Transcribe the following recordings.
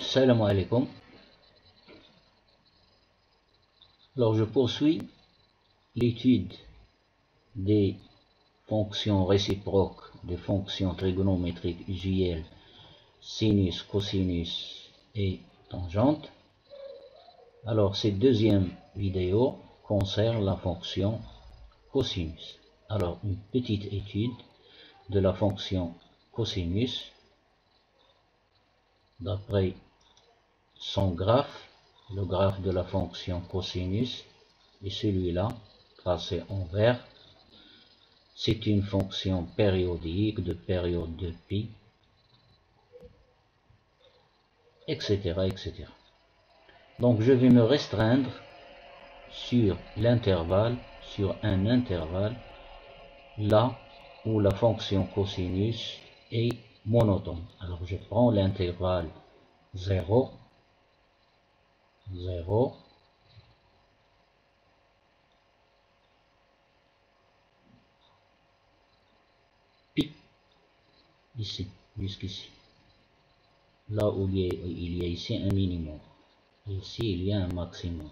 Salam alaikum. Alors je poursuis l'étude des fonctions réciproques, des fonctions trigonométriques usuelles, sinus, cosinus et tangente. Alors cette deuxième vidéo concerne la fonction cosinus. Alors une petite étude de la fonction cosinus d'après son graphe. Le graphe de la fonction cosinus est celui-là, tracé en vert. C'est une fonction périodique de période de pi, etc., etc. Donc je vais me restreindre sur l'intervalle, sur un intervalle, là où la fonction cosinus est monotone. Alors je prends l'intervalle 0, 0, pi, ici, jusqu'ici. Là où il y a ici un minimum. Ici, il y a un maximum.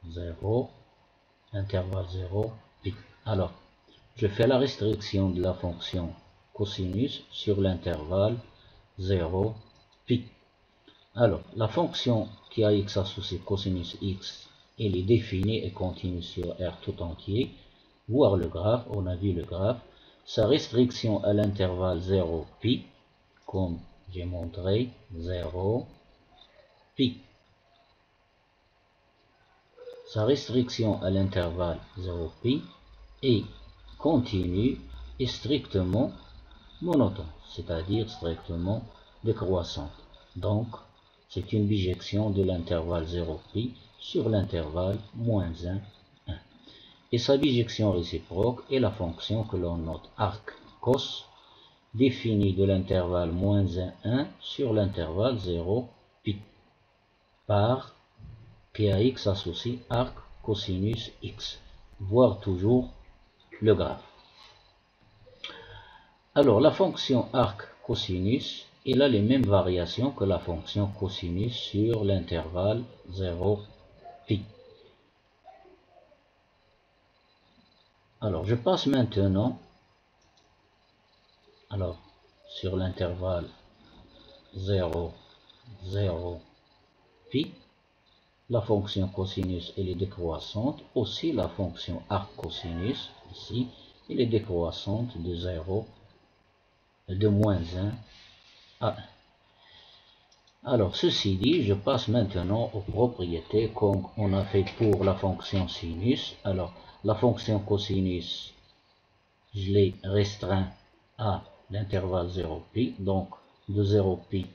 0, intervalle 0, pi. Alors, je fais la restriction de la fonction cosinus sur l'intervalle 0, pi. Alors, la fonction qui a x associé cosinus x, elle est définie et continue sur R tout entier. Voir le graphe, on a vu le graphe. Sa restriction à l'intervalle 0, pi, comme j'ai montré, 0, pi. Sa restriction à l'intervalle 0 pi est continue et strictement monotone, c'est-à-dire strictement décroissante. Donc, c'est une bijection de l'intervalle 0 pi sur l'intervalle moins 1, 1. Et sa bijection réciproque est la fonction que l'on note arc cos, définie de l'intervalle moins 1, 1 sur l'intervalle 0 pi par Px associé arc cosinus x, voir toujours le graphe. Alors la fonction arc cosinus, elle a les mêmes variations que la fonction cosinus sur l'intervalle 0 pi. Alors je passe maintenant sur l'intervalle 0, 0 pi. La fonction cosinus elle est décroissante, aussi la fonction arc cosinus ici, elle est décroissante de 0, de moins 1 à 1. Alors ceci dit, je passe maintenant aux propriétés comme on a fait pour la fonction sinus. Alors la fonction cosinus, je l'ai restreint à l'intervalle 0 pi, donc de 0 pi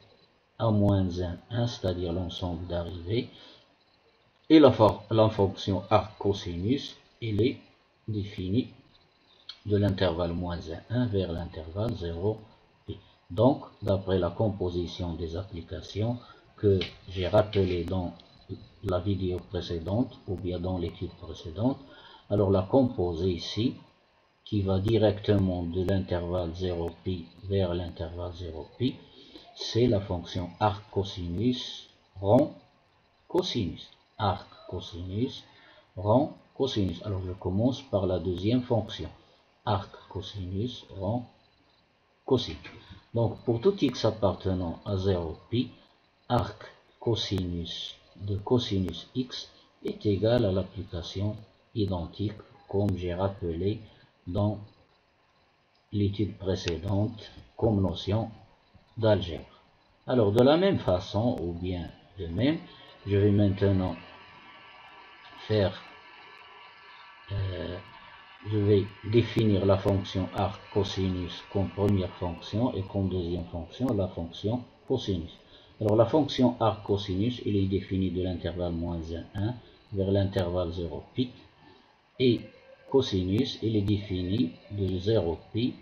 à moins 1, 1, c'est-à-dire l'ensemble d'arrivées. Et la fonction arc cosinus, elle est définie de l'intervalle moins 1, 1 vers l'intervalle 0 pi. Donc, d'après la composition des applications que j'ai rappelé dans la vidéo précédente, ou bien dans l'étude précédente, alors la composée ici, qui va directement de l'intervalle 0 pi vers l'intervalle 0 pi, c'est la fonction arc cosinus rond cosinus. Arc cosinus rond cosinus. Alors je commence par la deuxième fonction. Arc cosinus rond cosinus. Donc pour tout x appartenant à 0 pi, arc cosinus de cosinus x est égal à l'application identique comme j'ai rappelé dans l'étude précédente comme notion d'algèbre. Alors de la même façon, ou bien de même, je vais maintenant je vais définir la fonction arc cosinus comme première fonction et comme deuxième fonction la fonction cosinus. Alors la fonction arc cosinus, elle est définie de l'intervalle moins 1, 1 vers l'intervalle 0 pi, et cosinus, elle est définie de 0 pi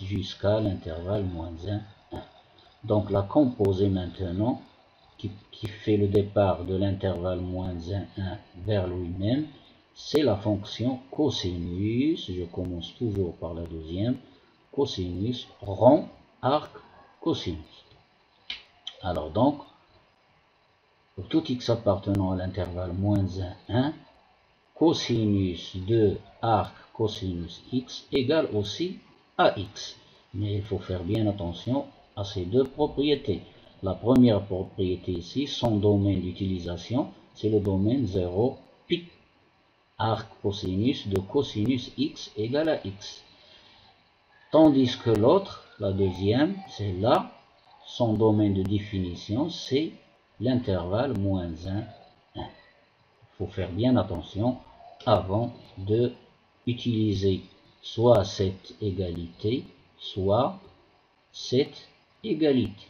jusqu'à l'intervalle moins 1, 1. Donc la composée maintenant qui fait le départ de l'intervalle moins 1, 1 vers lui-même, c'est la fonction cosinus, je commence toujours par la deuxième, cosinus rond arc cosinus. Alors donc, pour tout x appartenant à l'intervalle moins 1, 1, cosinus de arc cosinus x égale aussi à x. Mais il faut faire bien attention à ces deux propriétés. La première propriété ici, son domaine d'utilisation, c'est le domaine 0 pi. Arc cosinus de cosinus x égale à x. Tandis que l'autre, la deuxième, c'est là, son domaine de définition, c'est l'intervalle moins 1, 1. Il faut faire bien attention avant de utiliser soit cette égalité, soit cette égalité.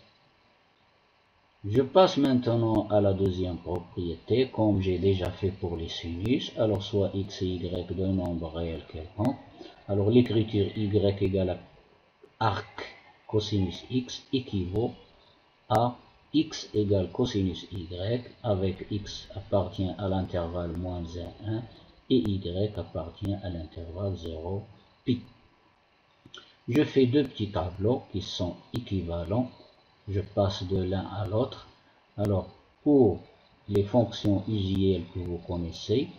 Je passe maintenant à la deuxième propriété, comme j'ai déjà fait pour les sinus. Alors soit x et y d'un nombre réel quelconque. Alors l'écriture y égale à arc cosinus x équivaut à x égale cosinus y, avec x appartient à l'intervalle moins 1, 1 et y appartient à l'intervalle 0, pi. Je fais deux petits tableaux qui sont équivalents. Je passe de l'un à l'autre. Alors, pour les fonctions usuelles que vous connaissez,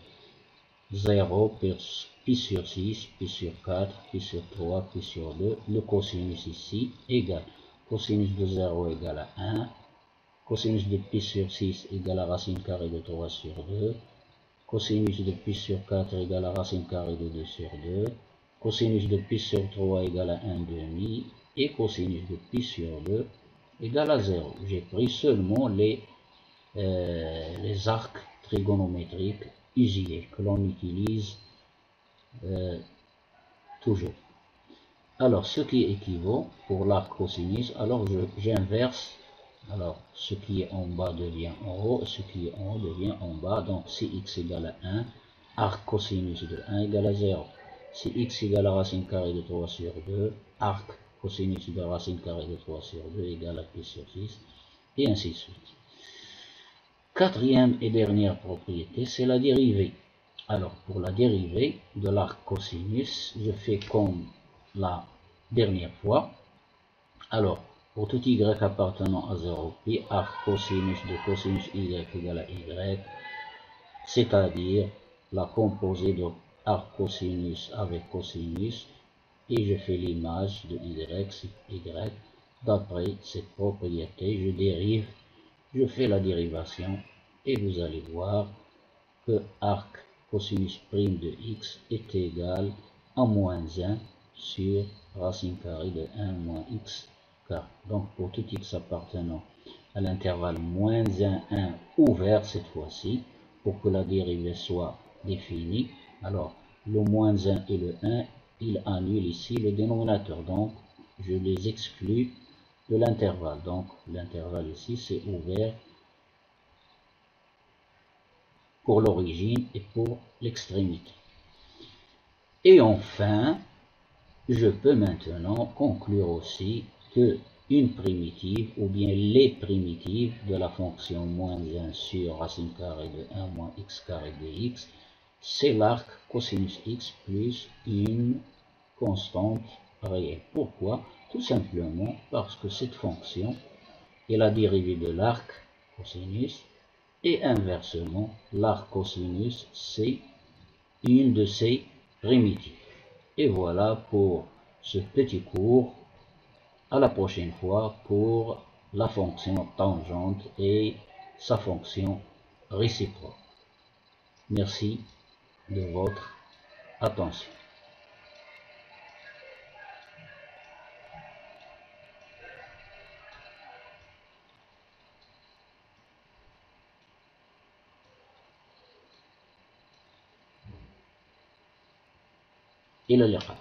0, pi sur 6, pi sur 4, pi sur 3, pi sur 2, le cosinus ici égale cosinus de 0 égale à 1, cosinus de pi sur 6 égale à racine carrée de 3 sur 2, cosinus de pi sur 4 égale à racine carrée de 2 sur 2, cosinus de pi sur 3 égale à 1 demi, et cosinus de pi sur 2 égale à 0. J'ai pris seulement les arcs trigonométriques usuels que l'on utilise toujours. Alors, ce qui équivaut pour l'arc cosinus, alors j'inverse. Alors, ce qui est en bas devient en haut, et ce qui est en haut devient en bas. Donc, si x égale à 1, arc cosinus de 1 égale à 0. Si x égale à racine carrée de 3 sur 2, arc cosinus de racine carrée de 3 sur 2 égale à pi sur 6, et ainsi de suite. Quatrième et dernière propriété, c'est la dérivée. Alors, pour la dérivée de l'arc cosinus, je fais comme la dernière fois. Alors, pour tout y appartenant à 0 pi, arc cosinus de cosinus y égale à y, c'est-à-dire la composée de arc cosinus avec cosinus, et je fais l'image de y, d'après cette propriété, je dérive, je fais la dérivation, et vous allez voir que arc cosinus prime de x est égal à moins 1 sur racine carrée de 1 moins x carré. Donc pour tout x appartenant à l'intervalle moins 1, 1 ouvert cette fois-ci, pour que la dérivée soit définie, alors le moins 1 et le 1, il annule ici le dénominateur, donc je les exclus de l'intervalle. Donc l'intervalle ici c'est ouvert pour l'origine et pour l'extrémité. Et enfin, je peux maintenant conclure aussi que une primitive ou bien les primitives de la fonction moins 1 sur racine carrée de 1 moins x carré dx, c'est l'arc cosinus x plus une constante réelle. Pourquoi? Tout simplement parce que cette fonction est la dérivée de l'arc cosinus, et inversement, l'arc cosinus, c'est une de ces primitives. Et voilà pour ce petit cours. À la prochaine fois pour la fonction tangente et sa fonction réciproque. Merci de votre attention. إلى اللقاء.